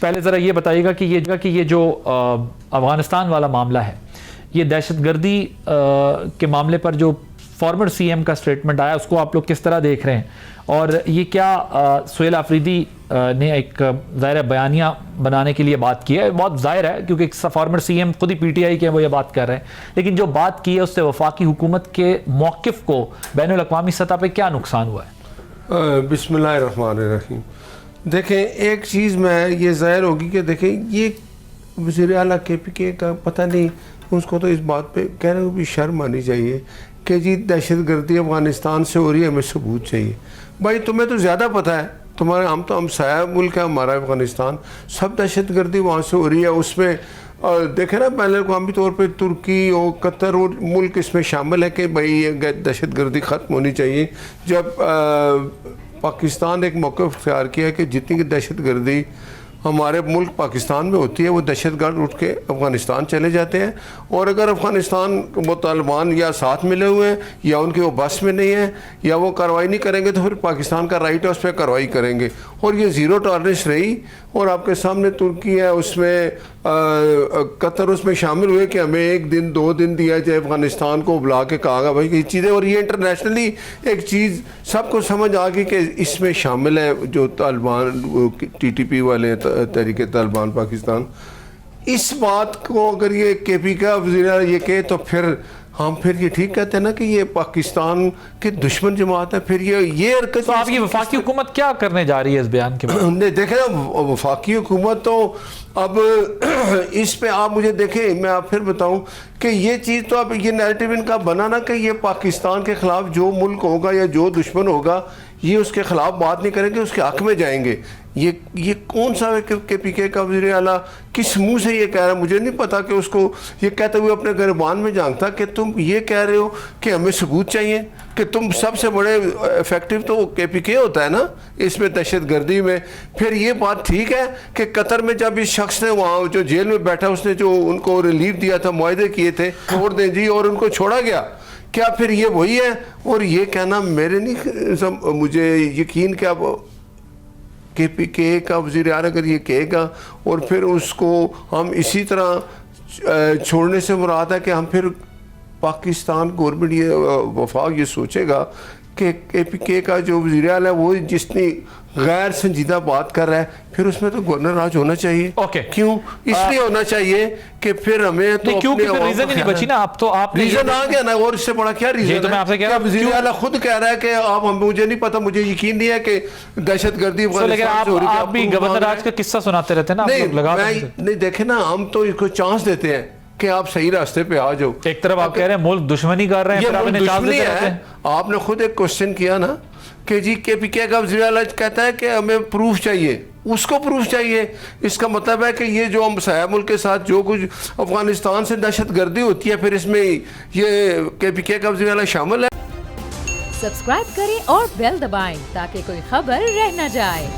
پہلے ذرا یہ بتائیے گا کہ یہ جو افغانستان والا معاملہ ہے، یہ دہشت گردی کے معاملے پر جو فارمر سی ایم کا سٹیٹمنٹ آیا، اس کو آپ لوگ کس طرح دیکھ رہے ہیں؟ اور یہ کیا سہیل آفریدی نے ایک ظاہر بیانیہ بنانے کے لیے بات کی ہے؟ بہت ظاہر ہے کیونکہ ایک فارمر سی ایم خود ہی پی ٹی آئی کے وہ یہ بات کر رہے ہیں، لیکن جو بات کی ہے اس سے وفاقی حکومت کے موقف کو بین الاقوامی سطح پہ کیا نقصان ہوا ہے؟ بسم اللہ الرحمن الرحیم۔ دیکھیں ایک چیز میں یہ ظاہر ہوگی کہ دیکھیں یہ وزیر اعلیٰ کے پی کے کا پتہ نہیں، اس کو تو اس بات پہ کہہ رہے ہو بھی شرم آنی چاہیے کہ جی دہشت گردی افغانستان سے ہو رہی ہے، ہمیں ثبوت چاہیے۔ بھائی تمہیں تو زیادہ پتہ ہے، ہم تو ہمسایہ ملک ہے ہمارا افغانستان، سب دہشت گردی وہاں سے ہو رہی ہے۔ اس میں دیکھیں نا بین الاقوامی طور پہ ترکی اور قطر اور ملک اس میں شامل ہے کہ بھائی یہ دہشت گردی ختم ہونی چاہیے۔ جب پاکستان ایک موقع اختیار کیا ہے کہ جتنی دہشت گردی ہمارے ملک پاکستان میں ہوتی ہے وہ دہشت گرد اٹھ کے افغانستان چلے جاتے ہیں، اور اگر افغانستان وہ طالبان یا ساتھ ملے ہوئے ہیں یا ان کے وہ بس میں نہیں ہیں یا وہ کارروائی نہیں کریں گے تو پھر پاکستان کا رائٹ ہے اس پہ کارروائی کریں گے، اور یہ زیرو ٹالرنس رہی۔ اور آپ کے سامنے ترکی ہے، اس میں قطر اس میں شامل ہوئے کہ ہمیں 1 دن 2 دن دیا جائے، افغانستان کو بلا کے کہا گا بھائی یہ چیزیں، اور یہ انٹرنیشنلی ایک چیز سب کو سمجھ آ گئی کہ اس میں شامل ہے جو طالبان ٹی ٹی پی والے تحریک طالبان پاکستان۔ اس بات کو اگر یہ کے پی کا وزیر اعلیٰ یہ کہے تو پھر ہم یہ ٹھیک کہتے ہیں نا کہ یہ پاکستان کے دشمن جماعت ہے۔ پھر یہ حرکت تو آپ کی وفاقی حکومت کیا کرنے جا رہی ہے اس بیان کے بعد؟ دیکھیں نا وفاقی حکومت تو اب اس پہ آپ مجھے دیکھیں، میں آپ پھر بتاؤں کہ یہ چیز تو اب یہ نیریٹو ان کا بنا نا کہ یہ پاکستان کے خلاف جو ملک ہوگا یا جو دشمن ہوگا یہ اس کے خلاف بات نہیں کریں گے، اس کے حق میں جائیں گے۔ یہ کون سا کے پی کے کا وزیر اعلیٰ کس منہ سے یہ کہہ رہا ہے؟ مجھے نہیں پتا کہ اس کو یہ کہتے ہوئے اپنے گریبان میں جانتا کہ تم یہ کہہ رہے ہو کہ ہمیں ثبوت چاہیے، کہ تم سب سے بڑے افیکٹو تو کے پی کے ہوتا ہے نا اس میں دہشت گردی میں۔ پھر یہ بات ٹھیک ہے کہ قطر میں جب اس شخص نے وہاں جو جیل میں بیٹھا اس نے جو ان کو ریلیف دیا تھا، معاہدے کیے تھے، چھوڑ دیں جی، اور ان کو چھوڑا گیا، کیا پھر یہ وہی ہے؟ اور یہ کہنا میرے نہیں، مجھے یقین کہ اب کے پی کے کا وزیر اعلیٰ اگر یہ کہے گا اور پھر اس کو ہم اسی طرح چھوڑنے سے مراد ہے کہ ہم پھر پاکستان گورنمنٹ یہ وفاق یہ سوچے گا کہ کے پی کے کا جو وزیر اعلیٰ ہے وہ جتنی غیر سنجیدہ بات کر رہا ہے، پھر اس میں تو گورنر راج ہونا چاہیے۔ کیوں؟ اس لیے ہونا چاہیے کہ پھر ہمیں تو کیونکہ ریزن ہی نہیں بچی نا، آپ ریزن آ گیا نا، اور اس سے بڑا کیا ریزن ہے؟ وزیر اعلیٰ خود کہہ رہا ہے کہ مجھے نہیں پتا، مجھے یقین نہیں ہے کہ دہشت گردی افغانستان سے ہو رہی ہے۔ آپ بھی گورنر راج کا قصہ سناتے رہتے ہیں نا، نہیں دیکھیں نا، ہم تو اس کو چانس دیتے ہیں کہ آپ صحیح راستے پہ آ جاؤ۔ ایک طرف آپ کہہ رہے ہیں ملک دشمنی کر رہے ہیں، یہ ملک دشمنی ہے۔ آپ نے خود ایک کوشچن کیا نا کہ جی کے پی کے کا وزیر اعلیٰ کہتا ہے کہ ہمیں پروف چاہیے، اس کو پروف چاہیے۔ اس کا مطلب ہے کہ یہ جو ہمسایہ ملک کے ساتھ جو کچھ افغانستان سے دہشت گردی ہوتی ہے پھر اس میں یہ کے پی کے کا وزیر اعلیٰ شامل ہے۔ سبسکرائب کریں اور بیل دبائیں تاکہ کوئی خبر رہ نہ جائے۔